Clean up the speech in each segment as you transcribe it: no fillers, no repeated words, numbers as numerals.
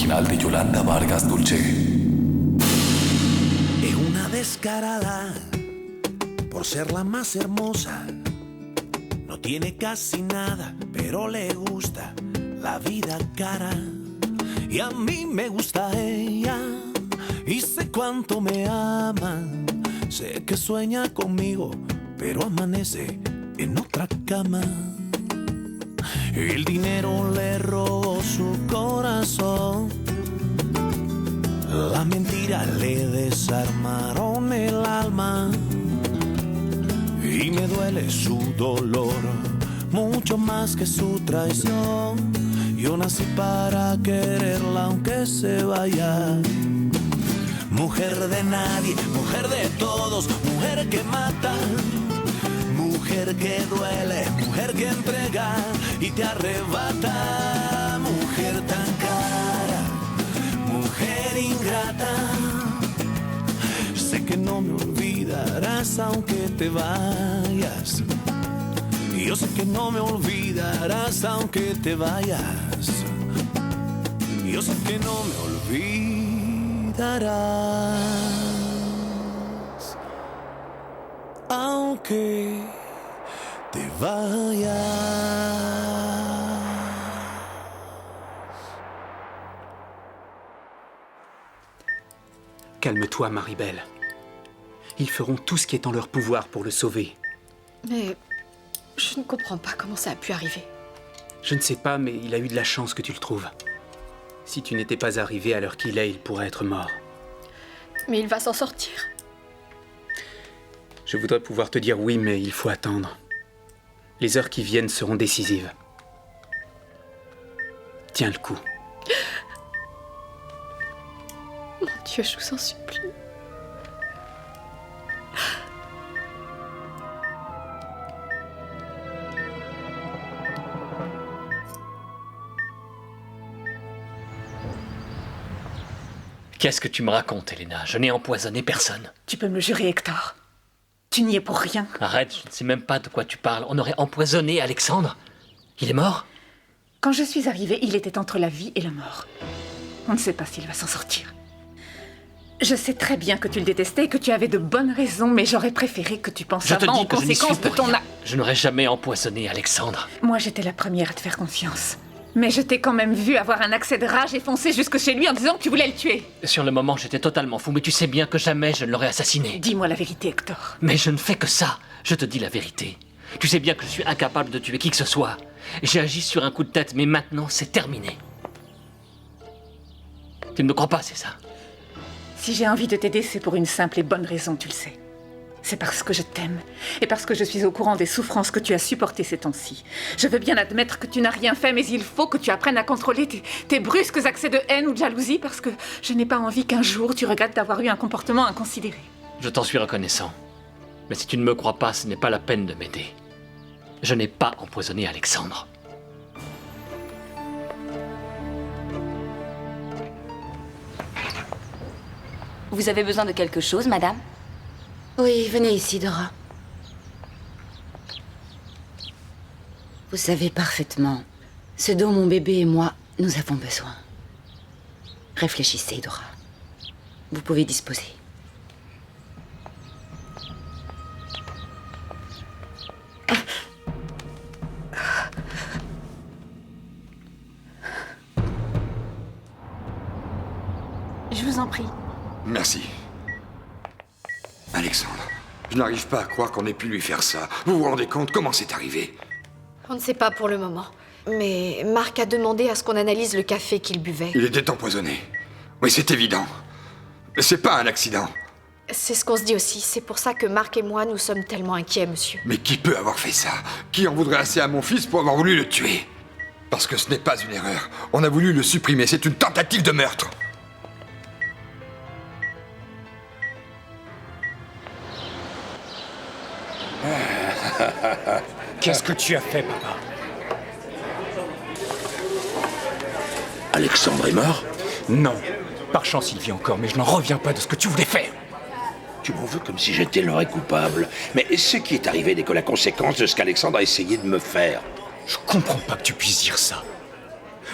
original de Yolanda Vargas Dulce. Es una descarada por ser la más hermosa. No tiene casi nada, pero le gusta la vida cara. Y a mí me gusta ella, y sé cuánto me ama. Sé que sueña conmigo, pero amanece en otra cama. El dinero le robó su corazón, la mentira le desarmaron el alma. Y me duele su dolor, mucho más que su traición. Yo nací para quererla aunque se vaya. Mujer de nadie, mujer de todos, mujer que mata, mujer que duele, mujer que entrega y te arrebata. Mujer tan cara, mujer ingrata. Sé que no me olvidarás aunque te vayas. Yo sé que no me olvidarás aunque te vayas. Yo sé que no me olvidarás aunque te vayas. Calme-toi, Maribel. Ils feront tout ce qui est en leur pouvoir pour le sauver. Mais je ne comprends pas comment ça a pu arriver. Je ne sais pas, mais il a eu de la chance que tu le trouves. Si tu n'étais pas arrivé à l'heure qu'il est, il pourrait être mort. Mais il va s'en sortir. Je voudrais pouvoir te dire oui, mais il faut attendre. Les heures qui viennent seront décisives. Tiens le coup. Mon Dieu, je vous en supplie. Qu'est-ce que tu me racontes, Elena? Je n'ai empoisonné personne. Tu peux me le jurer, Hector. Tu n'y es pour rien. Arrête, je ne sais même pas de quoi tu parles. On aurait empoisonné Alexandre? Il est mort? Quand je suis arrivée, il était entre la vie et la mort. On ne sait pas s'il va s'en sortir. Je sais très bien que tu le détestais et que tu avais de bonnes raisons, mais j'aurais préféré que tu penses avant aux conséquences de ton acte. Je n'aurais jamais empoisonné Alexandre. Moi, j'étais la première à te faire confiance. Mais je t'ai quand même vu avoir un accès de rage et foncer jusque chez lui en disant que tu voulais le tuer. Sur le moment, j'étais totalement fou, mais tu sais bien que jamais je ne l'aurais assassiné. Dis-moi la vérité, Hector. Mais je ne fais que ça. Je te dis la vérité. Tu sais bien que je suis incapable de tuer qui que ce soit. J'ai agi sur un coup de tête, mais maintenant, c'est terminé. Tu ne me crois pas, c'est ça? Si j'ai envie de t'aider, c'est pour une simple et bonne raison, tu le sais. C'est parce que je t'aime et parce que je suis au courant des souffrances que tu as supportées ces temps-ci. Je veux bien admettre que tu n'as rien fait, mais il faut que tu apprennes à contrôler tes brusques accès de haine ou de jalousie parce que je n'ai pas envie qu'un jour tu regrettes d'avoir eu un comportement inconsidéré. Je t'en suis reconnaissant. Mais si tu ne me crois pas, ce n'est pas la peine de m'aider. Je n'ai pas empoisonné Alexandre. Vous avez besoin de quelque chose, madame? Oui, venez ici, Dora. Vous savez parfaitement ce dont mon bébé et moi, nous avons besoin. Réfléchissez, Dora. Vous pouvez disposer. Je vous en prie. Merci. Alexandre, je n'arrive pas à croire qu'on ait pu lui faire ça. Vous vous rendez compte comment c'est arrivé? On ne sait pas pour le moment. Mais Marc a demandé à ce qu'on analyse le café qu'il buvait. Il était empoisonné. Oui, c'est évident. C'est pas un accident. C'est ce qu'on se dit aussi. C'est pour ça que Marc et moi, nous sommes tellement inquiets, monsieur. Mais qui peut avoir fait ça? Qui en voudrait assez à mon fils pour avoir voulu le tuer? Parce que ce n'est pas une erreur. On a voulu le supprimer. C'est une tentative de meurtre. Qu'est-ce que tu as fait, papa? Alexandre est mort? Non. Par chance, il vit encore, mais je n'en reviens pas de ce que tu voulais faire. Tu m'en veux comme si j'étais le vrai coupable. Mais ce qui est arrivé n'est que la conséquence de ce qu'Alexandre a essayé de me faire. Je comprends pas que tu puisses dire ça.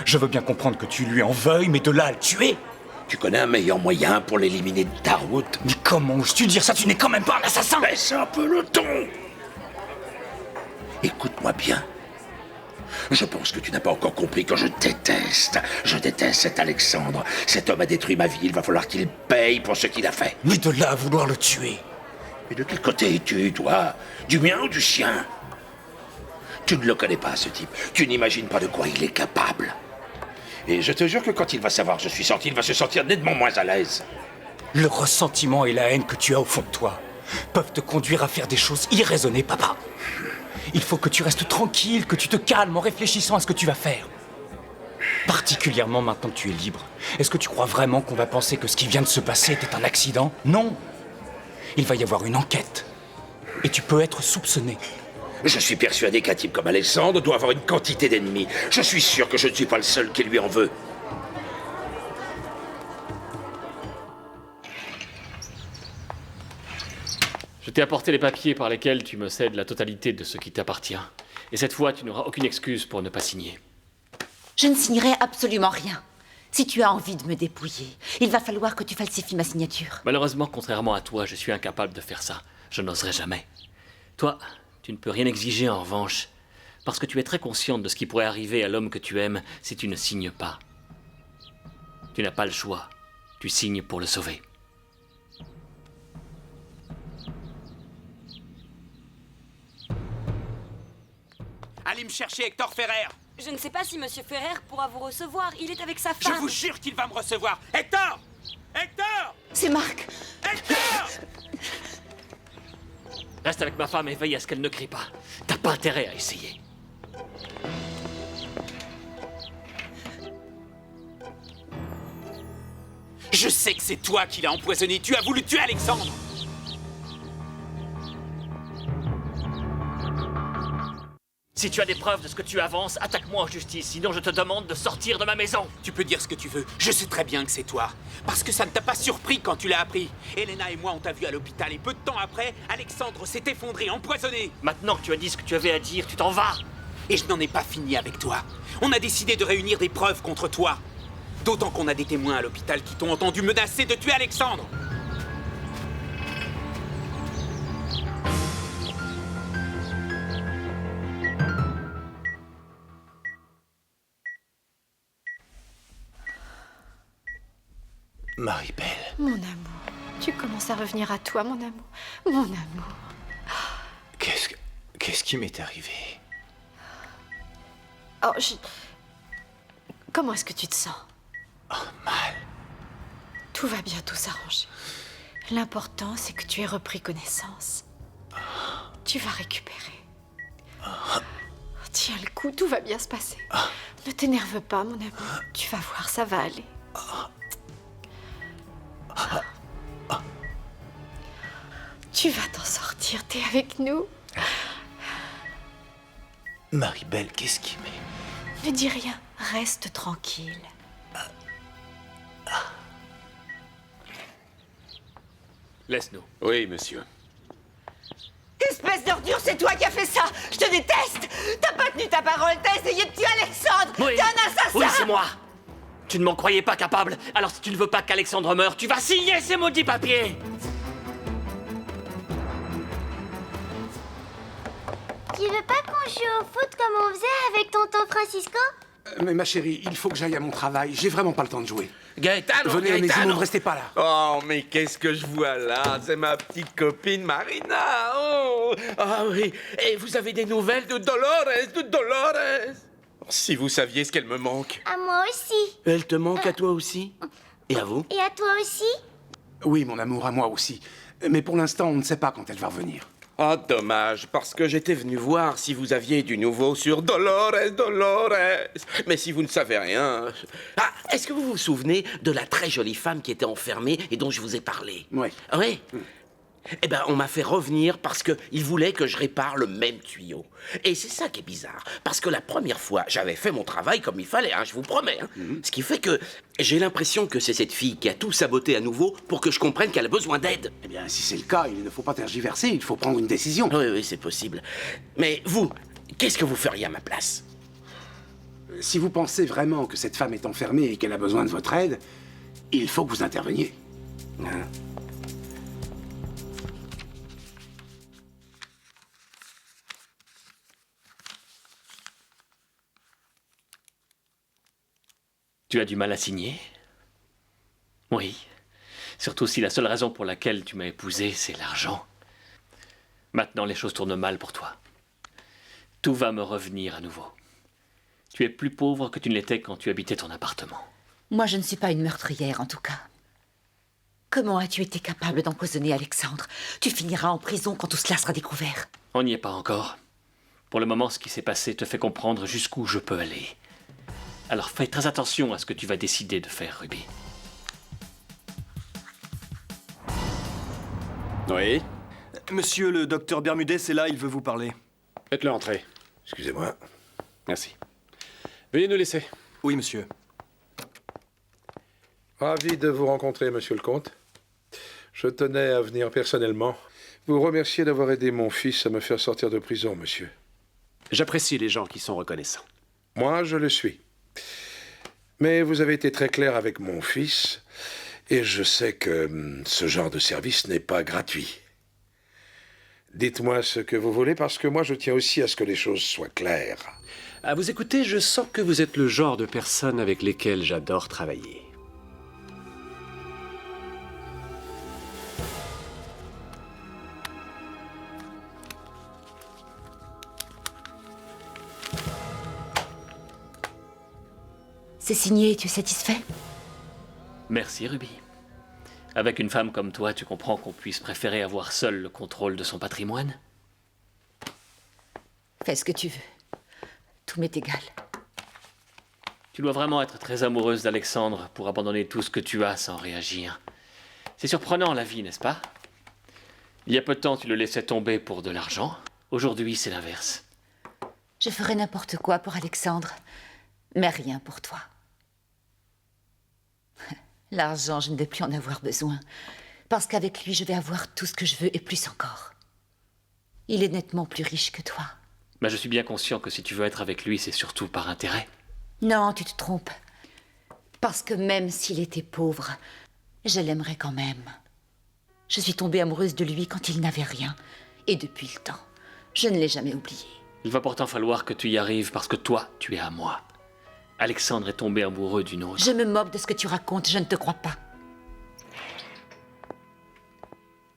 Je veux bien comprendre que tu lui en veuilles, mais de là à le tuer? Tu connais un meilleur moyen pour l'éliminer de ta route? Mais comment oses-tu dire ça? Tu n'es quand même pas un assassin! Baisse un peu le ton! Écoute-moi bien. Je pense que tu n'as pas encore compris que je déteste cet Alexandre. Cet homme a détruit ma vie, il va falloir qu'il paye pour ce qu'il a fait. Mais de là à vouloir le tuer? Mais de quel côté es-tu, toi? Du mien ou du sien? Tu ne le connais pas, ce type. Tu n'imagines pas de quoi il est capable. Et je te jure que quand il va savoir que je suis sorti, il va se sentir nettement moins à l'aise. Le ressentiment et la haine que tu as au fond de toi peuvent te conduire à faire des choses irraisonnées, papa. Il faut que tu restes tranquille, que tu te calmes en réfléchissant à ce que tu vas faire. Particulièrement maintenant que tu es libre. Est-ce que tu crois vraiment qu'on va penser que ce qui vient de se passer était un accident? Non. Il va y avoir une enquête. Et tu peux être soupçonné. Je suis persuadé qu'un type comme Alexandre doit avoir une quantité d'ennemis. Je suis sûr que je ne suis pas le seul qui lui en veut. Je t'ai apporté les papiers par lesquels tu me cèdes la totalité de ce qui t'appartient. Et cette fois, tu n'auras aucune excuse pour ne pas signer. Je ne signerai absolument rien. Si tu as envie de me dépouiller, il va falloir que tu falsifies ma signature. Malheureusement, contrairement à toi, je suis incapable de faire ça. Je n'oserai jamais. Toi, tu ne peux rien exiger en revanche, parce que tu es très consciente de ce qui pourrait arriver à l'homme que tu aimes si tu ne signes pas. Tu n'as pas le choix. Tu signes pour le sauver. Allez me chercher Hector Ferrer. Je ne sais pas si Monsieur Ferrer pourra vous recevoir. Il est avec sa femme. Je vous jure qu'il va me recevoir. Hector! Hector! C'est Marc. Hector! Reste avec ma femme et veille à ce qu'elle ne crie pas. T'as pas intérêt à essayer. Je sais que c'est toi qui l'as empoisonné. Tu as voulu tuer Alexandre. Si tu as des preuves de ce que tu avances, attaque-moi en justice, sinon je te demande de sortir de ma maison. Tu peux dire ce que tu veux. Je sais très bien que c'est toi. Parce que ça ne t'a pas surpris quand tu l'as appris. Elena et moi, on t'a vu à l'hôpital et peu de temps après, Alexandre s'est effondré, empoisonné. Maintenant que tu as dit ce que tu avais à dire, tu t'en vas. Et je n'en ai pas fini avec toi. On a décidé de réunir des preuves contre toi. D'autant qu'on a des témoins à l'hôpital qui t'ont entendu menacer de tuer Alexandre. Marie-Belle. Mon amour, tu commences à revenir à toi, mon amour. Mon amour. Qu'est-ce qui m'est arrivé? Oh, Comment est-ce que tu te sens? Oh, mal. Tout va bientôt s'arranger. L'important, c'est que tu aies repris connaissance. Tu vas récupérer. Tiens le coup, tout va bien se passer. Ne t'énerve pas, mon amour. Tu vas voir, ça va aller. Tu vas t'en sortir, t'es avec nous. Marie-Belle, qu'est-ce qui m'est... Ne dis rien, reste tranquille. Laisse-nous. Oui, monsieur. Espèce d'ordure, c'est toi qui as fait ça. Je te déteste. T'as pas tenu ta parole, t'as essayé de tuer Alexandre. Oui. T'es un assassin. Oui, c'est moi. Tu ne m'en croyais pas capable. Alors si tu ne veux pas qu'Alexandre meure, tu vas signer ces maudits papiers. Tu veux pas qu'on joue au foot comme on faisait avec tonton Francisco? Mais ma chérie, il faut que j'aille à mon travail. J'ai vraiment pas le temps de jouer. Gaëtano, Venez à Maison, ne restez pas là. Oh, mais qu'est-ce que je vois là? C'est ma petite copine Marina. Oh, ah oui. Et vous avez des nouvelles de Dolores? Si vous saviez ce qu'elle me manque. À moi aussi. Elle te manque à toi aussi? Et à vous? Et à toi aussi? Oui, mon amour, à moi aussi. Mais pour l'instant, on ne sait pas quand elle va revenir. Ah, dommage, parce que j'étais venu voir si vous aviez du nouveau sur Dolores. Mais si vous ne savez rien... Ah, est-ce que vous vous souvenez de la très jolie femme qui était enfermée et dont je vous ai parlé? Oui. Oui. Eh ben, on m'a fait revenir parce qu'il voulait que je répare le même tuyau. Et c'est ça qui est bizarre, parce que la première fois, j'avais fait mon travail comme il fallait, hein, je vous promets. Hein. Ce qui fait que j'ai l'impression que c'est cette fille qui a tout saboté à nouveau pour que je comprenne qu'elle a besoin d'aide. Eh bien, si c'est le cas, il ne faut pas tergiverser, il faut prendre une décision. Oui, oui, c'est possible. Mais vous, qu'est-ce que vous feriez à ma place? si vous pensez vraiment que cette femme est enfermée et qu'elle a besoin de votre aide, il faut que vous interveniez. Hein? Tu as du mal à signer? Oui. Surtout si la seule raison pour laquelle tu m'as épousé, c'est l'argent. Maintenant, les choses tournent mal pour toi. Tout va me revenir à nouveau. Tu es plus pauvre que tu ne l'étais quand tu habitais ton appartement. Moi, je ne suis pas une meurtrière, en tout cas. Comment as-tu été capable d'empoisonner Alexandre? Tu finiras en prison quand tout cela sera découvert. On n'y est pas encore. Pour le moment, ce qui s'est passé te fait comprendre jusqu'où je peux aller. Alors fais très attention à ce que tu vas décider de faire, Ruby. Oui. Monsieur le docteur Bermudez est là, il veut vous parler. Faites-le entrer. Excusez-moi. Merci. Veuillez nous laisser. Oui, monsieur. Ravi de vous rencontrer, monsieur le comte. Je tenais à venir personnellement vous remercier d'avoir aidé mon fils à me faire sortir de prison, monsieur. J'apprécie les gens qui sont reconnaissants. Moi, je le suis. Mais vous avez été très clair avec mon fils, et je sais que ce genre de service n'est pas gratuit. Dites-moi ce que vous voulez, parce que moi, je tiens aussi à ce que les choses soient claires. À vous écouter, je sens que vous êtes le genre de personne avec lesquelles j'adore travailler. C'est signé, tu es satisfait? Merci, Ruby. Avec une femme comme toi, tu comprends qu'on puisse préférer avoir seul le contrôle de son patrimoine? Fais ce que tu veux. Tout m'est égal. Tu dois vraiment être très amoureuse d'Alexandre pour abandonner tout ce que tu as sans réagir. C'est surprenant, la vie, n'est-ce pas? Il y a peu de temps, tu le laissais tomber pour de l'argent. Aujourd'hui, c'est l'inverse. Je ferais n'importe quoi pour Alexandre, mais rien pour toi. L'argent, je ne vais plus en avoir besoin, parce qu'avec lui, je vais avoir tout ce que je veux et plus encore. Il est nettement plus riche que toi. Mais je suis bien conscient que si tu veux être avec lui, c'est surtout par intérêt. Non, tu te trompes. Parce que même s'il était pauvre, je l'aimerais quand même. Je suis tombée amoureuse de lui quand il n'avait rien. Et depuis le temps, je ne l'ai jamais oublié. Il va pourtant falloir que tu y arrives parce que toi, tu es à moi. Alexandre est tombé amoureux d'une autre. Je me moque de ce que tu racontes, je ne te crois pas.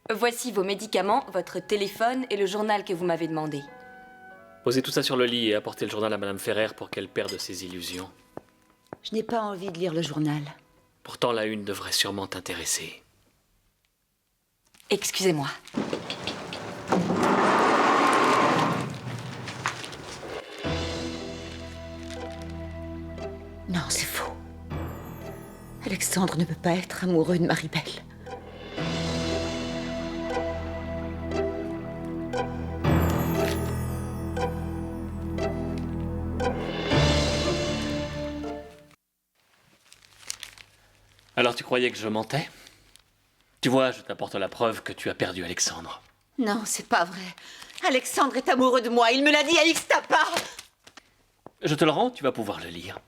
Voici vos médicaments, votre téléphone et le journal que vous m'avez demandé. Posez tout ça sur le lit et apportez le journal à Madame Ferrer pour qu'elle perde ses illusions. Je n'ai pas envie de lire le journal. Pourtant, la une devrait sûrement t'intéresser. Excusez-moi. Non, c'est faux. Alexandre ne peut pas être amoureux de Maribel. Alors tu croyais que je mentais? Tu vois, je t'apporte la preuve que tu as perdu Alexandre. Non, c'est pas vrai. Alexandre est amoureux de moi, il me l'a dit à X Tapa. Je te le rends, tu vas pouvoir le lire.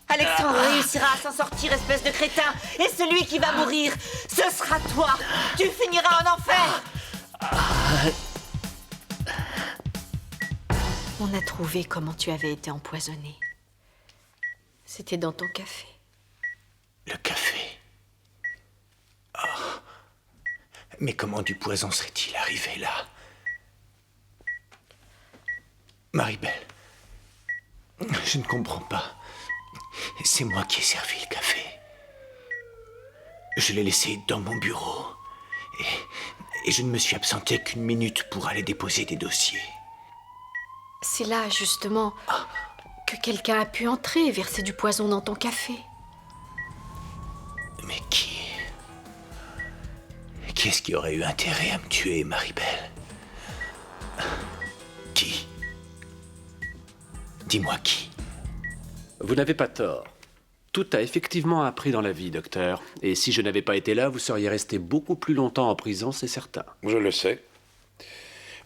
Alexandre réussira à s'en sortir, espèce de crétin. Et celui qui va mourir, ce sera toi. Tu finiras en enfer. On a trouvé comment tu avais été empoisonné. C'était dans ton café. Le café. Oh. Mais comment du poison serait-il arrivé là? Maribel, je ne comprends pas. C'est moi qui ai servi le café. Je l'ai laissé dans mon bureau. Et je ne me suis absenté qu'une minute pour aller déposer des dossiers. C'est là, justement, que quelqu'un a pu entrer et verser du poison dans ton café. Mais qui? Qui est-ce qui aurait eu intérêt à me tuer, Maribel? Qui? Dis-moi qui? Vous n'avez pas tort. Tout a effectivement appris dans la vie, docteur. Et si je n'avais pas été là, vous seriez resté beaucoup plus longtemps en prison, c'est certain. Je le sais.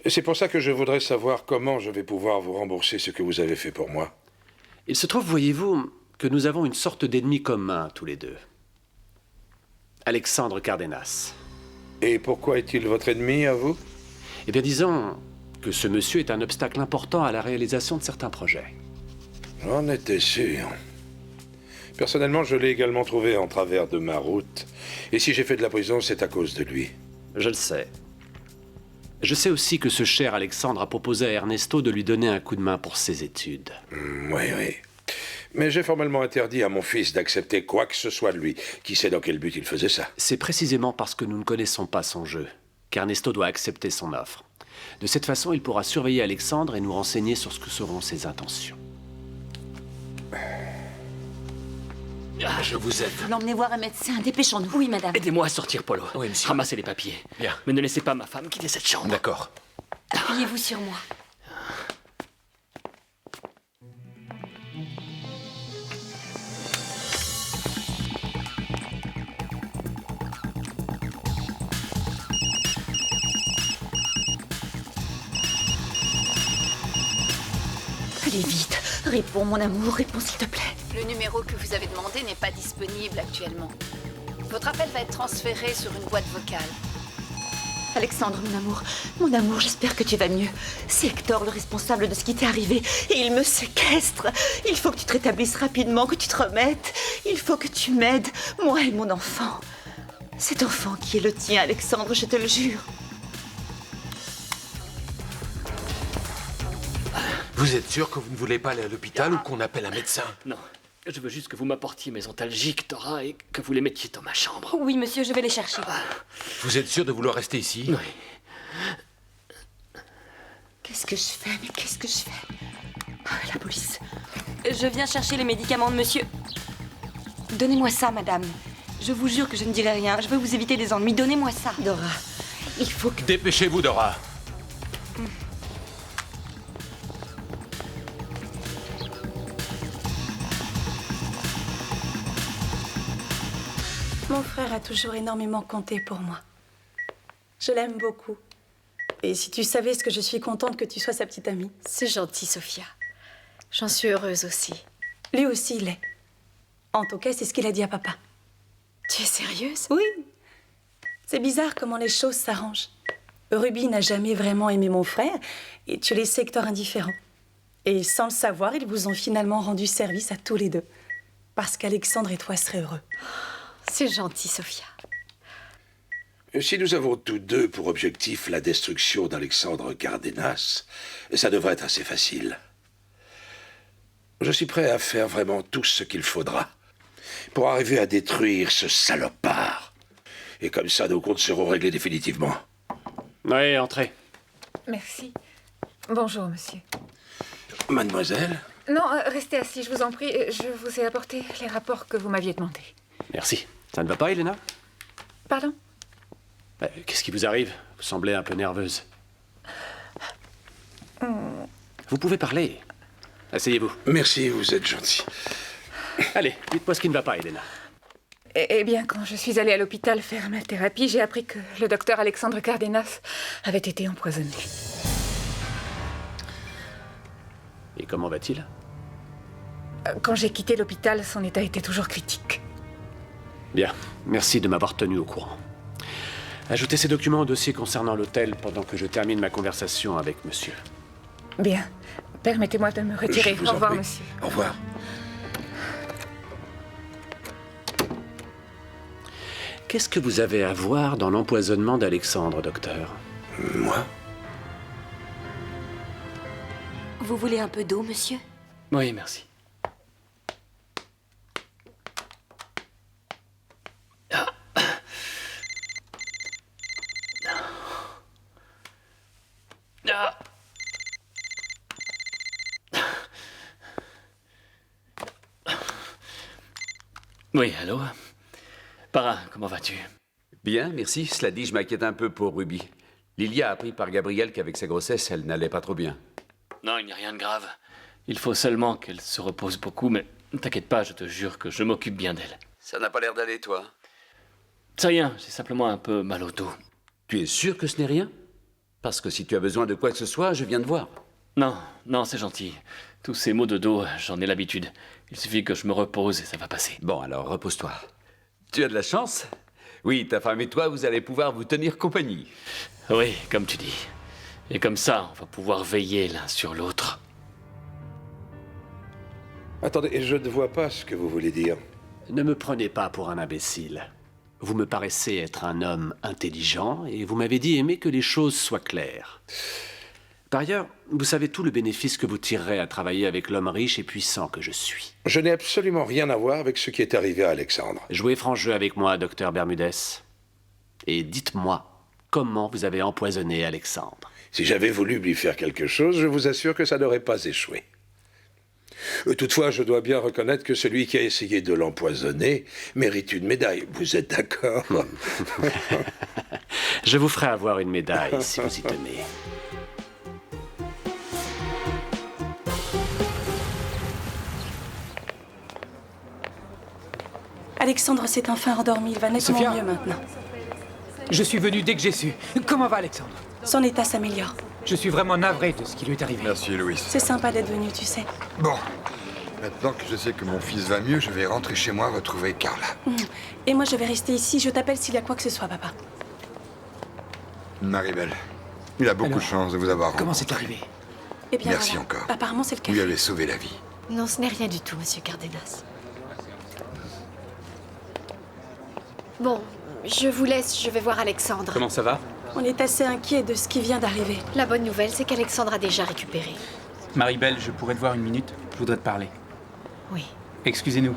C'est pour ça que je voudrais savoir comment je vais pouvoir vous rembourser ce que vous avez fait pour moi. Il se trouve, voyez-vous, que nous avons une sorte d'ennemi commun, tous les deux. Alexandre Cardenas. Et pourquoi est-il votre ennemi, à vous? Eh bien, disons que ce monsieur est un obstacle important à la réalisation de certains projets. J'en étais sûr. Personnellement, je l'ai également trouvé en travers de ma route. Et si j'ai fait de la prison, c'est à cause de lui. Je le sais. Je sais aussi que ce cher Alexandre a proposé à Ernesto de lui donner un coup de main pour ses études. Oui, oui. Mais j'ai formellement interdit à mon fils d'accepter quoi que ce soit de lui. Qui sait dans quel but il faisait ça? C'est précisément parce que nous ne connaissons pas son jeu qu'Ernesto doit accepter son offre. De cette façon, il pourra surveiller Alexandre et nous renseigner sur ce que seront ses intentions. Je vous aide. L'emmenez voir un médecin, dépêchons-nous. Oui, madame. Aidez-moi à sortir, Polo. Oui, monsieur. Ramassez les papiers. Bien. Mais ne laissez pas ma femme quitter cette chambre. D'accord. Appuyez-vous sur moi. Allez vite, réponds mon amour, réponds s'il te plaît. Le numéro que vous avez demandé n'est pas disponible actuellement. Votre appel va être transféré sur une boîte vocale. Alexandre, mon amour, j'espère que tu vas mieux. C'est Hector le responsable de ce qui t'est arrivé et il me séquestre. Il faut que tu te rétablisses rapidement, que tu te remettes. Il faut que tu m'aides, moi et mon enfant. Cet enfant qui est le tien, Alexandre, je te le jure. Vous êtes sûr que vous ne voulez pas aller à l'hôpital ou qu'on appelle un médecin? Non. Je veux juste que vous m'apportiez mes antalgiques, Dora, et que vous les mettiez dans ma chambre. Oui, monsieur, je vais les chercher. Vous êtes sûr de vouloir rester ici? Oui. Qu'est-ce que je fais? Mais qu'est-ce que je fais? La police. Je viens chercher les médicaments de monsieur. Donnez-moi ça, madame. Je vous jure que je ne dirai rien. Je veux vous éviter des ennuis. Donnez-moi ça. Dora, il faut que... Dépêchez-vous, Dora. Mon frère a toujours énormément compté pour moi. Je l'aime beaucoup. Et si tu savais ce que je suis contente que tu sois sa petite amie. C'est gentil, Sophia. J'en suis heureuse aussi. Lui aussi, il est. En tout cas, c'est ce qu'il a dit à papa. Tu es sérieuse? Oui. C'est bizarre comment les choses s'arrangent. Ruby n'a jamais vraiment aimé mon frère et tu laissais Hector indifférent. Et sans le savoir, ils vous ont finalement rendu service à tous les deux. Parce qu'Alexandre et toi seraient heureux. C'est gentil, Sophia. Si nous avons tous deux pour objectif la destruction d'Alexandre Cardenas, ça devrait être assez facile. Je suis prêt à faire vraiment tout ce qu'il faudra pour arriver à détruire ce salopard. Et comme ça, nos comptes seront réglés définitivement. Oui, entrez. Merci. Bonjour, monsieur. Mademoiselle? Non, restez assis, je vous en prie. Je vous ai apporté les rapports que vous m'aviez demandés. Merci. Ça ne va pas, Elena? Pardon? Qu'est-ce qui vous arrive? Vous semblez un peu nerveuse. Vous pouvez parler. Asseyez-vous. Merci, vous êtes gentil. Allez, dites-moi ce qui ne va pas, Elena. Eh bien, quand je suis allée à l'hôpital faire ma thérapie, j'ai appris que le docteur Alexandre Cardenas avait été empoisonné. Et comment va-t-il? Quand j'ai quitté l'hôpital, son état était toujours critique. Bien, merci de m'avoir tenu au courant. Ajoutez ces documents au dossier concernant l'hôtel pendant que je termine ma conversation avec monsieur. Bien. Permettez-moi de me retirer. Au revoir, monsieur. Au revoir. Qu'est-ce que vous avez à voir dans l'empoisonnement d'Alexandre, docteur? Moi? Vous voulez un peu d'eau, monsieur? Oui, merci. Oui, allô? Para, comment vas-tu? Bien, merci. Cela dit, je m'inquiète un peu pour Ruby. Lilia a appris par Gabriel qu'avec sa grossesse, elle n'allait pas trop bien. Non, il n'y a rien de grave. Il faut seulement qu'elle se repose beaucoup, mais ne t'inquiète pas, je te jure que je m'occupe bien d'elle. Ça n'a pas l'air d'aller, toi. C'est rien, j'ai simplement un peu mal au dos. Tu es sûr que ce n'est rien? Parce que si tu as besoin de quoi que ce soit, je viens de voir. Non, non, c'est gentil. Tous ces maux de dos, j'en ai l'habitude. Il suffit que je me repose et ça va passer. Bon, alors repose-toi. Tu as de la chance? Oui, ta femme et toi, vous allez pouvoir vous tenir compagnie. Oui, comme tu dis. Et comme ça, on va pouvoir veiller l'un sur l'autre. Attendez, je ne vois pas ce que vous voulez dire. Ne me prenez pas pour un imbécile. Vous me paraissez être un homme intelligent et vous m'avez dit aimer que les choses soient claires. Par ailleurs, vous savez tout le bénéfice que vous tirerez à travailler avec l'homme riche et puissant que je suis. Je n'ai absolument rien à voir avec ce qui est arrivé à Alexandre. Jouez franc jeu avec moi, docteur Bermudez. Et dites-moi comment vous avez empoisonné Alexandre. Si j'avais voulu lui faire quelque chose, je vous assure que ça n'aurait pas échoué. Toutefois, je dois bien reconnaître que celui qui a essayé de l'empoisonner mérite une médaille. Vous êtes d'accord? Je vous ferai avoir une médaille si vous y tenez. Alexandre s'est enfin endormi. Il va nettement Sophia. mieux maintenant. Je suis venu dès que j'ai su. Comment va Alexandre? Son état s'améliore. Je suis vraiment navré de ce qui lui est arrivé. Merci, Louis. C'est sympa d'être venu, tu sais. Bon, maintenant que je sais que mon fils va mieux, je vais rentrer chez moi retrouver Carla. Et moi, je vais rester ici. Je t'appelle s'il y a quoi que ce soit, papa. Maribel, il a beaucoup de chance de vous avoir rencontré. Comment c'est arrivé? Eh bien, Merci voilà. encore. Apparemment, c'est le Vous lui cas. avez sauvé la vie. Non, ce n'est rien du tout, monsieur Cardenas. Bon, je vous laisse, je vais voir Alexandre. Comment ça va? On est assez inquiets de ce qui vient d'arriver. La bonne nouvelle, c'est qu'Alexandre a déjà récupéré. Maribel, je pourrais te voir une minute? Je voudrais te parler. Oui. Excusez-nous.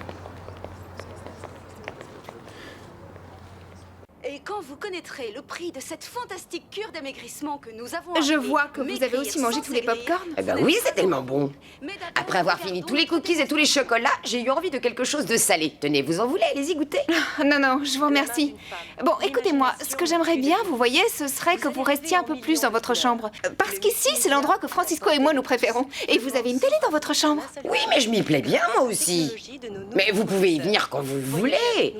Et quand vous connaîtrez le prix de cette fantastique cure d'amaigrissement que nous avons... Je appelée vois que vous avez aussi mangé tous les pop-corn. Eh ben oui, c'est tellement bon. Après avoir fini tous les cookies et tous les chocolats, j'ai eu envie de quelque chose de salé. Tenez, vous en voulez? Allez-y goûter. Non, non, je vous remercie. Bon, écoutez-moi, ce que j'aimerais bien, vous voyez, ce serait que vous restiez un peu plus dans votre chambre. Parce qu'ici, c'est l'endroit que Francisco et moi nous préférons. Et vous avez une télé dans votre chambre. Oui, mais je m'y plais bien, moi aussi. Mais vous pouvez y venir quand vous voulez.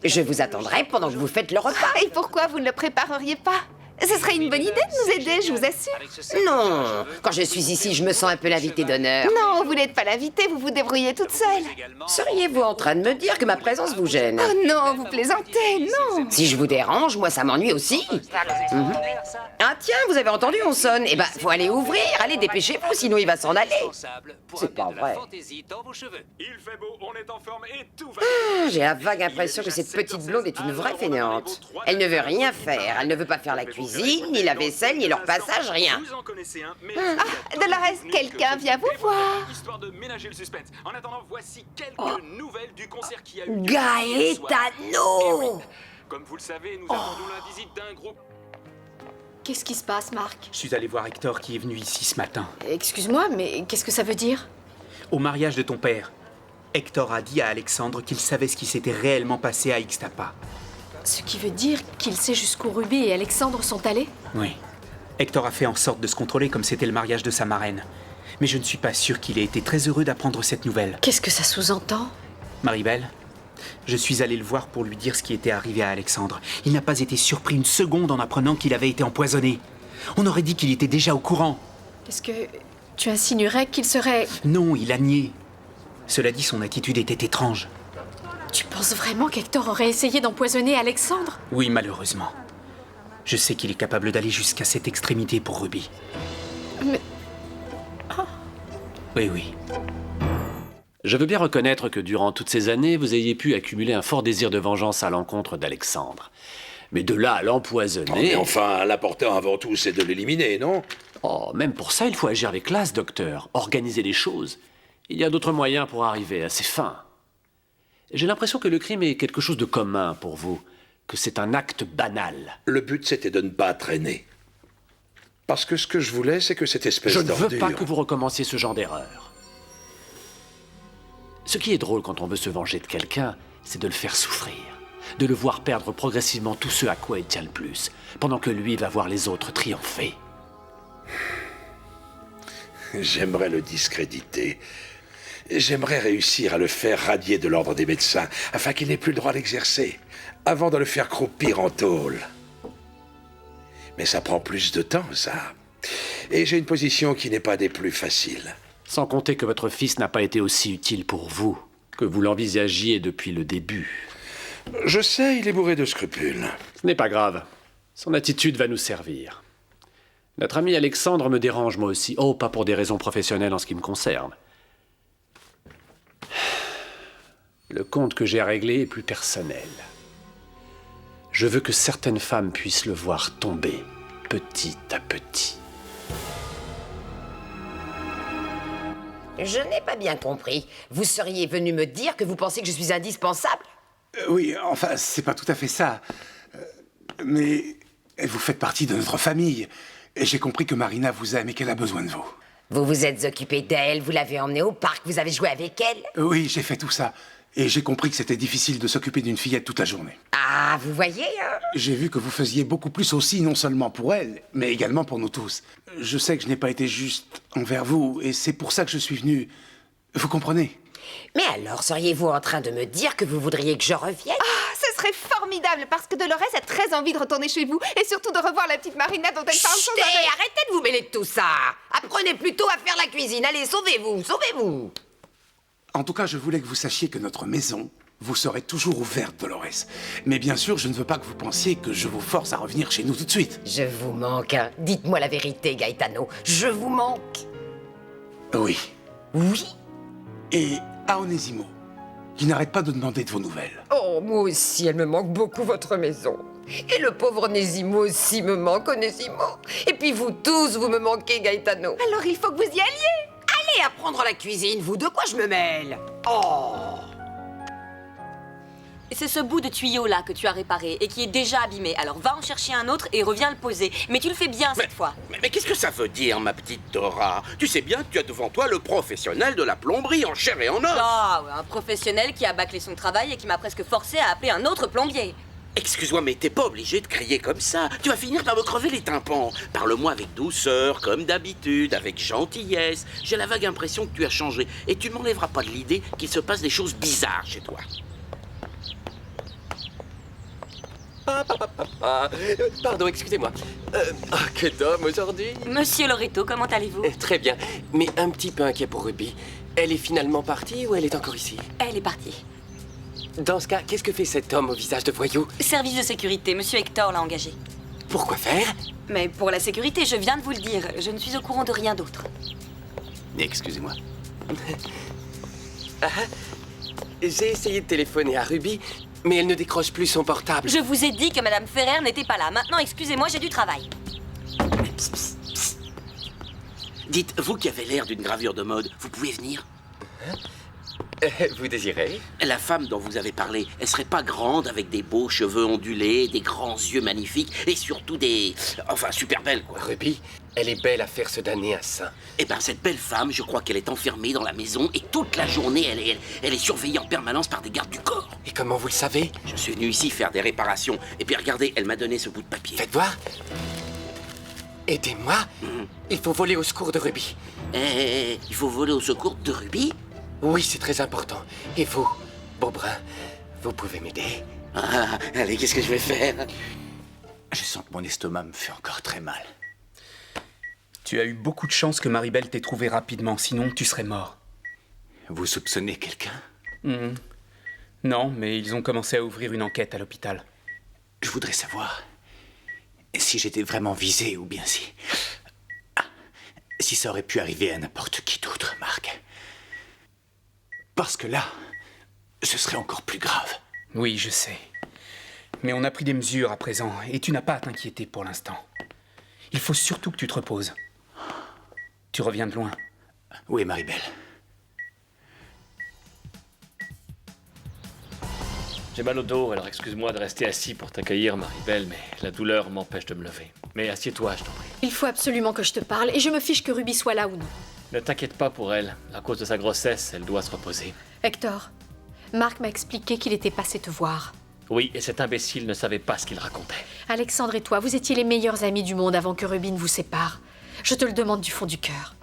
Je vous attendrai pendant que vous faites le repas. Et pourquoi vous ne le prépareriez pas? Ce serait une bonne idée de nous aider, je vous assure. Non, quand je suis ici, je me sens un peu l'invité d'honneur. Non, vous n'êtes pas l'invité, vous vous débrouillez toute seule. Seriez-vous en train de me dire que ma présence vous gêne? Oh non, vous plaisantez, non. Si je vous dérange, moi ça m'ennuie aussi. Ah tiens, vous avez entendu, on sonne. Eh ben, faut aller ouvrir. Allez, dépêchez-vous, sinon il va s'en aller. C'est pas vrai. Il fait beau, on est en forme et tout va. J'ai la vague impression que cette petite blonde est une vraie fainéante. Elle ne veut rien faire. Elle ne veut pas faire la cuisine, ni la vaisselle, ni leur passage, rien. Ah, Dolores, quelqu'un vient vous voir. Histoire de ménager le suspense. En attendant, voici quelques nouvelles du concert qui a eu lieu. Gaetano! Comme vous le savez, nous attendons la visite d'un groupe. Qu'est-ce qui se passe, Marc? Je suis allé voir Hector qui est venu ici ce matin. Excuse-moi, mais qu'est-ce que ça veut dire? Au mariage de ton père, Hector a dit à Alexandre qu'il savait ce qui s'était réellement passé à Ixtapa. Ce qui veut dire qu'il sait jusqu'où Ruby et Alexandre sont allés? Oui. Hector a fait en sorte de se contrôler comme c'était le mariage de sa marraine. Mais je ne suis pas sûr qu'il ait été très heureux d'apprendre cette nouvelle. Qu'est-ce que ça sous-entend? Maribel, je suis allé le voir pour lui dire ce qui était arrivé à Alexandre. Il n'a pas été surpris une seconde en apprenant qu'il avait été empoisonné. On aurait dit qu'il était déjà au courant. Est-ce que tu insinuerais qu'il serait... Non, il a nié. Cela dit, son attitude était étrange. Tu penses vraiment qu'Hector aurait essayé d'empoisonner Alexandre? Oui, malheureusement. Je sais qu'il est capable d'aller jusqu'à cette extrémité pour Ruby. Mais... Oui, oui. Je veux bien reconnaître que durant toutes ces années, vous ayez pu accumuler un fort désir de vengeance à l'encontre d'Alexandre. Mais de là à l'empoisonner... Oh, mais enfin, l'important avant tout, c'est de l'éliminer, non? Oh, même pour ça, il faut agir avec classe, docteur. Organiser les choses. Il y a d'autres moyens pour arriver à ses fins. J'ai l'impression que le crime est quelque chose de commun pour vous, que c'est un acte banal. Le but, c'était de ne pas traîner. Parce que ce que je voulais, c'est que cette espèce Je ne d'ordure... veux pas que vous recommenciez ce genre d'erreur. Ce qui est drôle quand on veut se venger de quelqu'un, c'est de le faire souffrir, de le voir perdre progressivement tout ce à quoi il tient le plus, pendant que lui va voir les autres triompher. J'aimerais le discréditer. J'aimerais réussir à le faire radier de l'ordre des médecins, afin qu'il n'ait plus le droit d'exercer, avant de le faire croupir en tôle. Mais ça prend plus de temps, ça. Et j'ai une position qui n'est pas des plus faciles. Sans compter que votre fils n'a pas été aussi utile pour vous que vous l'envisagiez depuis le début. Je sais, il est bourré de scrupules. Ce n'est pas grave. Son attitude va nous servir. Notre ami Alexandre me dérange moi aussi. Oh, pas pour des raisons professionnelles en ce qui me concerne. Le compte que j'ai à régler est plus personnel. Je veux que certaines femmes puissent le voir tomber, petit à petit. Je n'ai pas bien compris. Vous seriez venu me dire que vous pensez que je suis indispensable? Oui, enfin, c'est pas tout à fait ça. Mais vous faites partie de notre famille. Et j'ai compris que Marina vous aime et qu'elle a besoin de vous. Vous vous êtes occupé d'elle, vous l'avez emmenée au parc, vous avez joué avec elle? Oui, j'ai fait tout ça. Et j'ai compris que c'était difficile de s'occuper d'une fillette toute la journée. Ah, vous voyez, hein? J'ai vu que vous faisiez beaucoup plus aussi, non seulement pour elle, mais également pour nous tous. Je sais que je n'ai pas été juste envers vous, et c'est pour ça que je suis venu. Vous comprenez? Mais alors, seriez-vous en train de me dire que vous voudriez que je revienne? Ah, ce serait formidable, parce que Dolores a très envie de retourner chez vous, et surtout de revoir la petite Marina dont elle parle sans Chut, arrêt. arrêtez de vous mêler de tout ça. Apprenez plutôt à faire la cuisine. Allez, sauvez-vous, sauvez-vous. En tout cas, je voulais que vous sachiez que notre maison vous serait toujours ouverte, Dolores. Mais bien sûr, je ne veux pas que vous pensiez que je vous force à revenir chez nous tout de suite. Je vous manque, hein. Dites-moi la vérité, Gaetano. Je vous manque. Oui. Oui? Et à Onésimo, qui n'arrête pas de demander de vos nouvelles. Oh, moi aussi, elle me manque beaucoup, votre maison. Et le pauvre Onésimo aussi me manque, Onésimo. Et puis vous tous, vous me manquez, Gaetano. Alors il faut que vous y alliez. Allez apprendre la cuisine, vous, de quoi je me mêle? Oh! C'est ce bout de tuyau-là que tu as réparé et qui est déjà abîmé. Alors va en chercher un autre et reviens le poser. Mais tu le fais bien cette fois. Mais qu'est-ce que ça veut dire, ma petite Dora? Tu sais bien que tu as devant toi le professionnel de la plomberie en chair et en os. Ah, ouais, un professionnel qui a bâclé son travail et qui m'a presque forcé à appeler un autre plombier. Excuse-moi, mais t'es pas obligé de crier comme ça. Tu vas finir par me crever les tympans. Parle-moi avec douceur, comme d'habitude, avec gentillesse. J'ai la vague impression que tu as changé. Et tu ne m'enlèveras pas de l'idée qu'il se passe des choses bizarres chez toi. Pardon, excusez-moi. Que d'homme aujourd'hui. Monsieur Loreto, comment allez-vous? Très bien, mais un petit peu inquiet pour Ruby. Elle est finalement partie ou elle est encore ici? Elle est partie. Dans ce cas, qu'est-ce que fait cet homme au visage de voyou? Service de sécurité, monsieur Hector l'a engagé. Pourquoi faire? Mais pour la sécurité, je viens de vous le dire. Je ne suis au courant de rien d'autre. Excusez-moi. J'ai essayé de téléphoner à Ruby, mais elle ne décroche plus son portable. Je vous ai dit que Madame Ferrer n'était pas là. Maintenant, excusez-moi, j'ai du travail. Psst, psst, psst. Dites, vous qui avez l'air d'une gravure de mode, vous pouvez venir? Vous désirez? La femme dont vous avez parlé, elle serait pas grande avec des beaux cheveux ondulés, des grands yeux magnifiques et surtout des... Enfin, super belle, quoi. Ruby, elle est belle à faire se damner un sein. Eh ben, cette belle femme, je crois qu'elle est enfermée dans la maison et toute la journée, elle est surveillée en permanence par des gardes du corps. Et comment vous le savez? Je suis venu ici faire des réparations. Et puis regardez, elle m'a donné ce bout de papier. Faites voir. Aidez-moi. Il faut voler au secours de Ruby. Il faut voler au secours de Ruby? Oui, c'est très important. Et vous, Beaubrun, vous pouvez m'aider? Ah, allez, qu'est-ce que je vais faire? Je sens que mon estomac me fait encore très mal. Tu as eu beaucoup de chance que Maribel t'ait trouvé rapidement, sinon tu serais mort. Vous soupçonnez quelqu'un? Non, mais ils ont commencé à ouvrir une enquête à l'hôpital. Je voudrais savoir si j'étais vraiment visé ou bien si ça aurait pu arriver à n'importe qui d'autre, Marc. Parce que là, ce serait encore plus grave. Oui, je sais. Mais on a pris des mesures à présent, et tu n'as pas à t'inquiéter pour l'instant. Il faut surtout que tu te reposes. Tu reviens de loin. Oui, Maribel. J'ai mal au dos, alors excuse-moi de rester assis pour t'accueillir, Maribel, mais la douleur m'empêche de me lever. Mais assieds-toi, je t'en prie. Il faut absolument que je te parle, et je me fiche que Ruby soit là ou non. Ne t'inquiète pas pour elle. À cause de sa grossesse, elle doit se reposer. Hector, Marc m'a expliqué qu'il était passé te voir. Oui, et cet imbécile ne savait pas ce qu'il racontait. Alexandre et toi, vous étiez les meilleurs amis du monde avant que Ruby ne vous sépare. Je te le demande du fond du cœur.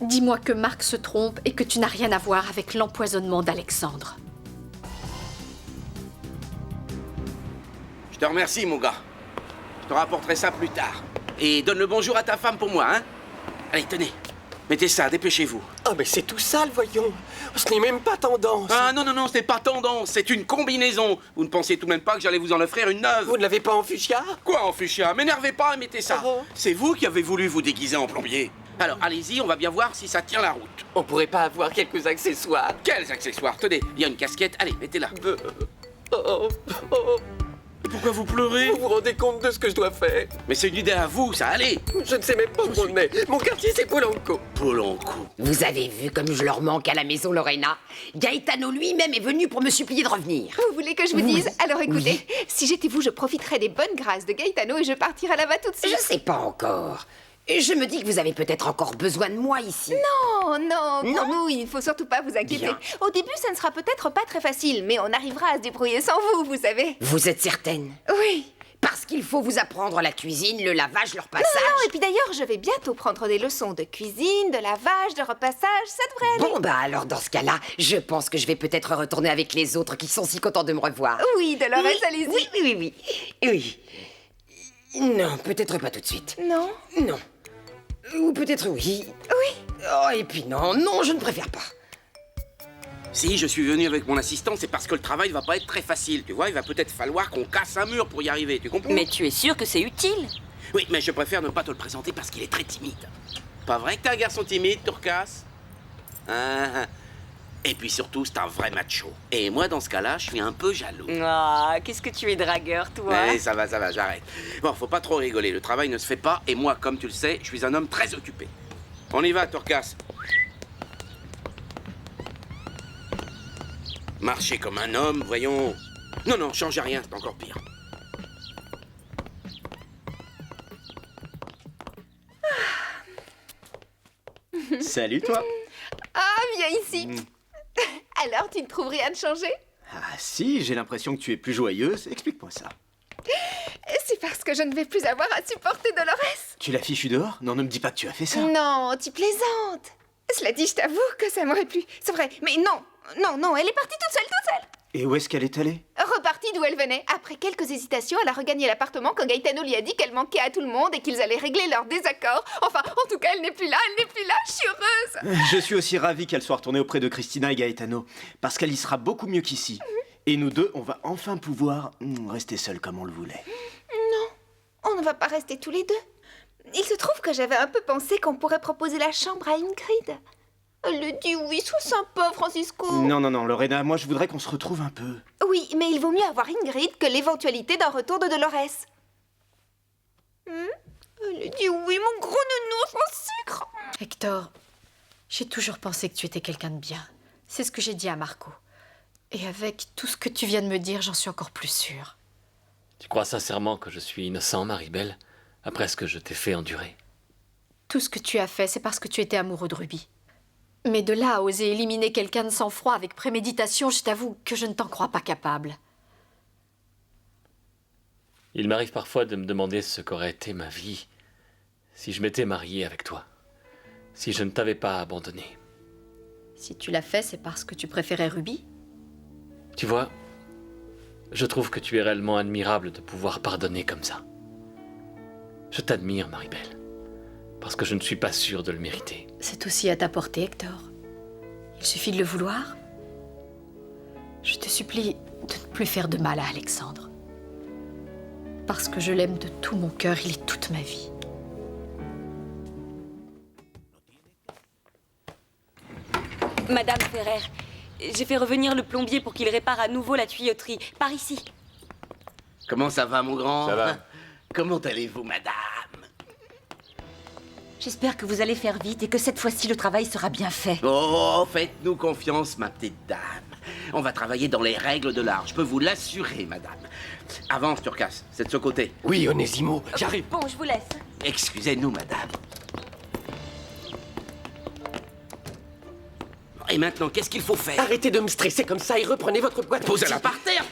Dis-moi que Marc se trompe et que tu n'as rien à voir avec l'empoisonnement d'Alexandre. Je te remercie, mon gars. Je te rapporterai ça plus tard. Et donne le bonjour à ta femme pour moi, hein. Allez, tenez. Mettez ça, dépêchez-vous. Oh, mais c'est tout sale, voyons. Ce n'est même pas tendance. Ah non, non, non, ce n'est pas tendance, c'est une combinaison. Vous ne pensiez tout de même pas que j'allais vous en offrir une neuve? Vous ne l'avez pas en fuchsia? Quoi en fuchsia? M'énervez pas et mettez ça. C'est vous qui avez voulu vous déguiser en plombier. Alors, allez-y, on va bien voir si ça tient la route. On pourrait pas avoir quelques accessoires? Quels accessoires? Tenez, il y a une casquette. Allez, mettez-la. Pourquoi vous pleurez? Vous vous rendez compte de ce que je dois faire? Mais c'est une idée à vous, ça, allez. Je ne sais même pas où on est. Mon quartier, c'est Polanco. Polanco. Vous avez vu comme je leur manque à la maison, Lorena? Gaetano lui-même est venu pour me supplier de revenir. Vous voulez que je vous dise? Alors écoutez, si j'étais vous, je profiterais des bonnes grâces de Gaetano et je partirais là-bas tout de suite. Je sais pas encore. Je me dis que vous avez peut-être encore besoin de moi ici. Non, pour nous, il ne faut surtout pas vous inquiéter. Bien. Au début, ça ne sera peut-être pas très facile, mais on arrivera à se débrouiller sans vous, vous savez. Vous êtes certaine? Oui. Parce qu'il faut vous apprendre la cuisine, le lavage, le repassage. Non, et puis d'ailleurs, je vais bientôt prendre des leçons de cuisine, de lavage, de repassage, ça devrait aller. Bon, bah alors dans ce cas-là, je pense que je vais peut-être retourner avec les autres qui sont si contents de me revoir. Oui, Dolores, allez-y. Oui. Non, peut-être pas tout de suite. Non? Non. Ou peut-être oui. Oui. Oh, et puis non, je ne préfère pas. Si je suis venu avec mon assistant, c'est parce que le travail va pas être très facile. Tu vois, il va peut-être falloir qu'on casse un mur pour y arriver, tu comprends? Mais tu es sûr que c'est utile? Oui, mais je préfère ne pas te le présenter parce qu'il est très timide. Pas vrai que t'es un garçon timide, Turcas? Et puis surtout, c'est un vrai macho. Et moi, dans ce cas-là, je suis un peu jaloux. Ah, qu'est-ce que tu es dragueur, toi? Ouais, ça va, j'arrête. Bon, faut pas trop rigoler, le travail ne se fait pas, et moi, comme tu le sais, je suis un homme très occupé. On y va, Turcas. Marchez comme un homme, voyons. Non, changez rien, c'est encore pire. Salut, toi. Ah, viens ici. Alors, tu ne trouves rien de changé? Ah si, j'ai l'impression que tu es plus joyeuse. Explique-moi ça. C'est parce que je ne vais plus avoir à supporter Dolores. Tu l'as fichue dehors? Non, ne me dis pas que tu as fait ça. Non, tu plaisantes. Cela dit, je t'avoue que ça m'aurait plu. C'est vrai, mais non, elle est partie toute seule. Et où est-ce qu'elle est allée? Repartie d'où elle venait. Après quelques hésitations, elle a regagné l'appartement quand Gaetano lui a dit qu'elle manquait à tout le monde et qu'ils allaient régler leur désaccord. Enfin, en tout cas, elle n'est plus là, je suis heureuse. Je suis aussi ravi qu'elle soit retournée auprès de Christina et Gaetano, parce qu'elle y sera beaucoup mieux qu'ici. Et nous deux, on va enfin pouvoir rester seuls comme on le voulait. Non, on ne va pas rester tous les deux. Il se trouve que j'avais un peu pensé qu'on pourrait proposer la chambre à Ingrid. Elle lui dit oui, sois sympa, Francisco. Non, Lorena, moi je voudrais qu'on se retrouve un peu. Oui, mais il vaut mieux avoir Ingrid que l'éventualité d'un retour de Dolores. Elle lui dit oui, mon gros nounours en sucre. Hector, j'ai toujours pensé que tu étais quelqu'un de bien. C'est ce que j'ai dit à Marco. Et avec tout ce que tu viens de me dire, j'en suis encore plus sûre. Tu crois sincèrement que je suis innocent, Marie-Belle, après ce que je t'ai fait endurer? Tout ce que tu as fait, c'est parce que tu étais amoureux de Ruby. Mais de là à oser éliminer quelqu'un de sang-froid avec préméditation, je t'avoue que je ne t'en crois pas capable. Il m'arrive parfois de me demander ce qu'aurait été ma vie si je m'étais marié avec toi, si je ne t'avais pas abandonné. Si tu l'as fait, c'est parce que tu préférais Ruby? Tu vois, je trouve que tu es réellement admirable de pouvoir pardonner comme ça. Je t'admire, Marie-Belle, parce que je ne suis pas sûr de le mériter. C'est aussi à ta portée, Hector. Il suffit de le vouloir. Je te supplie de ne plus faire de mal à Alexandre. Parce que je l'aime de tout mon cœur, il est toute ma vie. Madame Ferrer, j'ai fait revenir le plombier pour qu'il répare à nouveau la tuyauterie. Par ici. Comment ça va, mon grand? Ça va. Comment allez-vous, madame? J'espère que vous allez faire vite et que cette fois-ci, le travail sera bien fait. Oh, faites-nous confiance, ma petite dame. On va travailler dans les règles de l'art, je peux vous l'assurer, madame. Avance, Turcas, c'est de ce côté. Oui, Onésimo, j'arrive. Bon, je vous laisse. Excusez-nous, madame. Et maintenant, qu'est-ce qu'il faut faire? Arrêtez de me stresser comme ça et reprenez votre boîte. Posez-la par terre.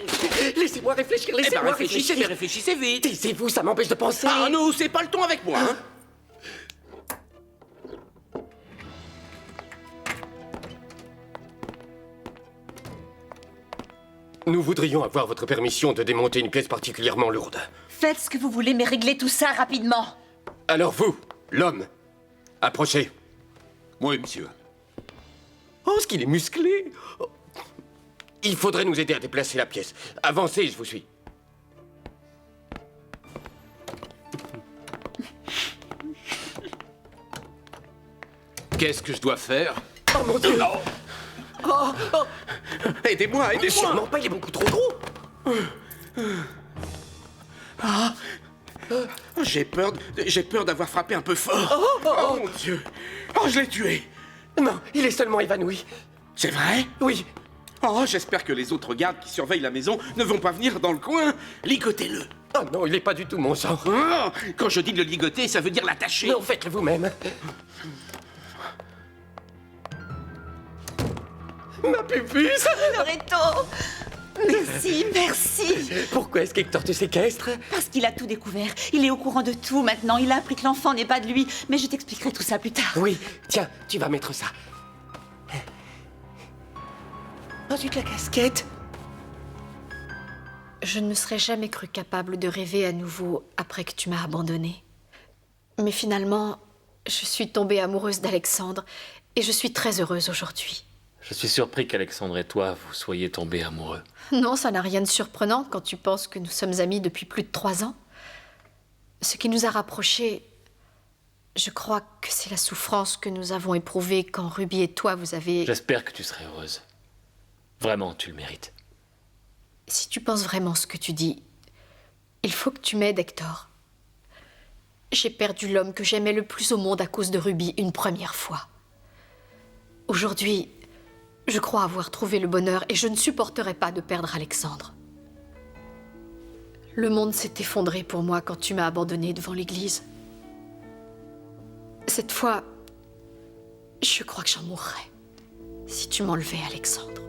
Laissez-moi réfléchir, Eh ben, laissez-moi réfléchissez, réfléchir. mais réfléchissez vite. Taisez-vous, ça m'empêche de penser. Ah non, c'est pas le ton avec moi, hein. Nous voudrions avoir votre permission de démonter une pièce particulièrement lourde. Faites ce que vous voulez, mais réglez tout ça rapidement. Alors vous, l'homme, approchez. Oui, monsieur. Oh, ce qu'il est musclé. Oh. Il faudrait nous aider à déplacer la pièce. Avancez, je vous suis. Qu'est-ce que je dois faire? Oh mon Dieu! Oh, aidez-moi, aidez-moi! Sûrement pas, il est beaucoup trop gros! J'ai peur d'avoir frappé un peu fort. Oh mon Dieu! Oh, je l'ai tué! Non, il est seulement évanoui. C'est vrai? Oui. Oh, j'espère que les autres gardes qui surveillent la maison ne vont pas venir dans le coin. Ligotez-le. Oh non, il n'est pas du tout mon genre. Oh, quand je dis de le ligoter, ça veut dire l'attacher. Non, faites-le vous-même. Ma pupus! Loreto! Merci, merci. Pourquoi est-ce qu'Hector te séquestre? Parce qu'il a tout découvert. Il est au courant de tout maintenant. Il a appris que l'enfant n'est pas de lui. Mais je t'expliquerai tout ça plus tard. Oui, tiens, tu vas mettre ça. Ensuite la casquette. Je ne me serais jamais cru capable de rêver à nouveau après que tu m'as abandonnée. Mais finalement, je suis tombée amoureuse d'Alexandre et je suis très heureuse aujourd'hui. Je suis surpris qu'Alexandre et toi, vous soyez tombés amoureux. Non, ça n'a rien de surprenant quand tu penses que nous sommes amis depuis plus de 3 ans. Ce qui nous a rapprochés, je crois que c'est la souffrance que nous avons éprouvée quand Ruby et toi, vous avez... J'espère que tu serais heureuse. Vraiment, tu le mérites. Si tu penses vraiment ce que tu dis, il faut que tu m'aides, Hector. J'ai perdu l'homme que j'aimais le plus au monde à cause de Ruby une première fois. Aujourd'hui, je crois avoir trouvé le bonheur et je ne supporterai pas de perdre Alexandre. Le monde s'est effondré pour moi quand tu m'as abandonnée devant l'église. Cette fois, je crois que j'en mourrais si tu m'enlevais, Alexandre.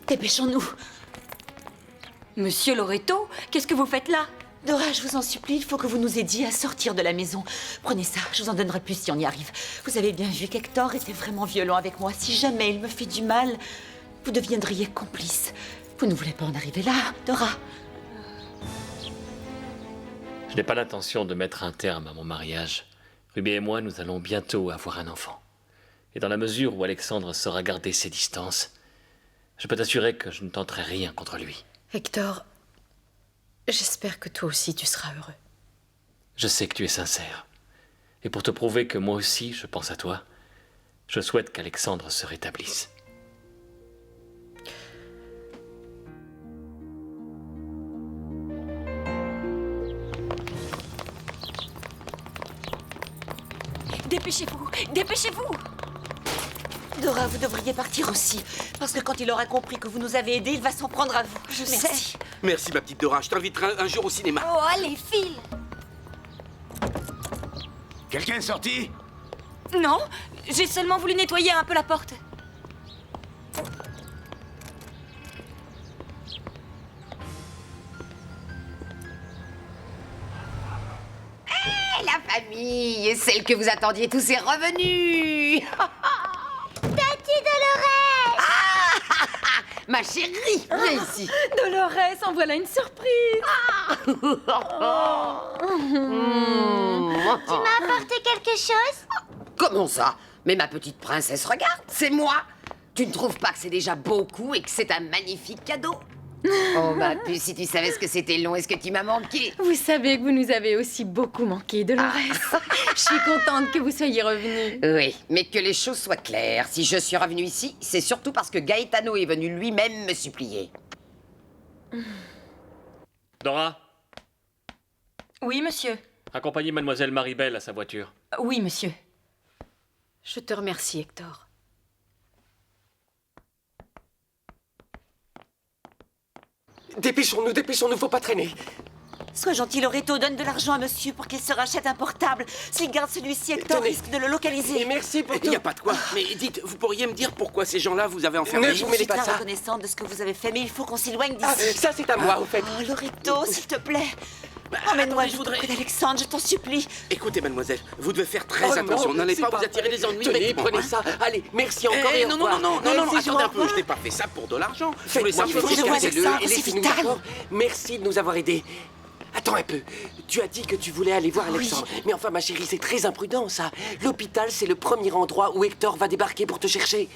Dépêchons-nous. Monsieur Loreto, qu'est-ce que vous faites là? Dora, je vous en supplie, il faut que vous nous aidiez à sortir de la maison. Prenez ça, je vous en donnerai plus si on y arrive. Vous avez bien vu qu'Hector était vraiment violent avec moi. Si jamais il me fait du mal, vous deviendriez complice. Vous ne voulez pas en arriver là, Dora? Je n'ai pas l'intention de mettre un terme à mon mariage. Ruby et moi, nous allons bientôt avoir un enfant. Et dans la mesure où Alexandre saura garder ses distances, je peux t'assurer que je ne tenterai rien contre lui. Hector, j'espère que toi aussi tu seras heureux. Je sais que tu es sincère. Et pour te prouver que moi aussi je pense à toi, je souhaite qu'Alexandre se rétablisse. Dépêchez-vous, dépêchez-vous! Dora, vous devriez partir aussi. Parce que quand il aura compris que vous nous avez aidés, il va s'en prendre à vous. Je sais. Merci, ma petite Dora. Je t'inviterai un jour au cinéma. Oh, allez, file! Quelqu'un est sorti? Non, j'ai seulement voulu nettoyer un peu la porte. Hé, la famille, celle que vous attendiez tous est revenue. Tati Dolores! Ma chérie, viens ici. Dolores, en voilà une surprise. Tu m'as apporté quelque chose? Comment ça? Mais ma petite princesse, regarde, c'est moi. Tu ne trouves pas que c'est déjà beaucoup et que c'est un magnifique cadeau? Oh, ma puce, si tu savais ce que c'était long et ce que tu m'as manqué. Vous savez que vous nous avez aussi beaucoup manqué, Dolores. Je suis contente que vous soyez revenue. Oui, mais que les choses soient claires. Si je suis revenue ici, c'est surtout parce que Gaetano est venu lui-même me supplier. Dora, Oui, monsieur. accompagnez mademoiselle Maribel à sa voiture. Oui, monsieur. Je te remercie, Hector. Dépêchons-nous, faut pas traîner. Sois gentil, Loreto, donne de l'argent à monsieur pour qu'il se rachète un portable. S'il garde celui-ci, Hector risque de le localiser. Et merci pour Il tout. n'y a pas de quoi. Mais dites, vous pourriez me dire pourquoi ces gens-là vous avez enfermés? Ne vous mêlez Je suis pas de très ça. reconnaissante de ce que vous avez fait, mais il faut qu'on s'éloigne d'ici. Ah, ça c'est à moi, au fait. Oh, Loreto, s'il te plaît. Emmène-moi auprès d'Alexandre, je t'en supplie. Écoutez, mademoiselle, vous devez faire très attention. non, N'allez c'est pas pas vous attirer vrai. des ennuis. Tenez, bêtement, prenez hein. ça. Allez, merci encore et au non, revoir. non, Si attendez un peu, vois je n'ai pas fait ça pour de l'argent. Je Faites voulais moi simplement plaisir, casser faites-le le- et laissez-nous d'accord. Merci de nous avoir aidés. Attends un peu. Tu as dit que tu voulais aller voir Alexandre. Mais enfin, ma chérie, c'est très imprudent, ça. L'hôpital, c'est le premier endroit où Hector va débarquer pour te chercher.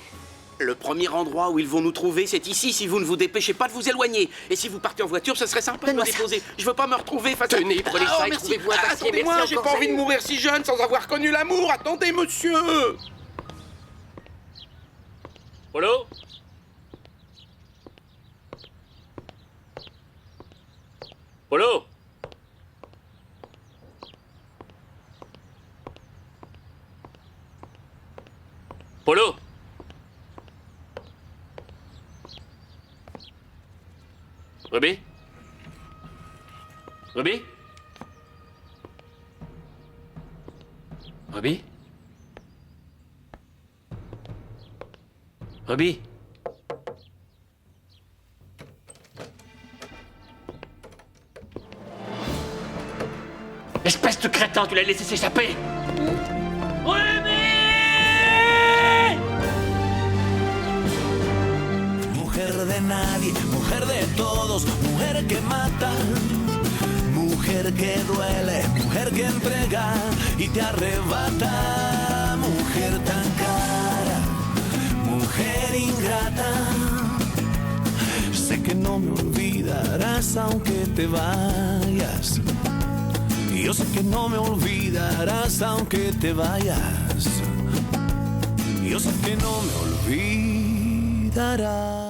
Le premier endroit où ils vont nous trouver, c'est ici, si vous ne vous dépêchez pas de vous éloigner. Et si vous partez en voiture, ce serait sympa de me déposer. Je veux pas me retrouver face à... Tenez, prenez ça et merci. trouvez-vous un taxi. Attendez-moi, Merci j'ai encore, pas envie de salut. mourir si jeune sans avoir connu l'amour. Attendez, monsieur. Polo? Polo? Polo? Ruby? Ruby? Ruby? Ruby? Espèce de crétin, tu l'as laissé s'échapper! Mujer de nadie, mujer de todos, mujer que mata, mujer que duele, mujer que entrega y te arrebata, mujer tan cara, mujer ingrata. Sé que no me olvidarás aunque te vayas. Yo sé que no me olvidarás aunque te vayas. Yo sé que no me olvidarás.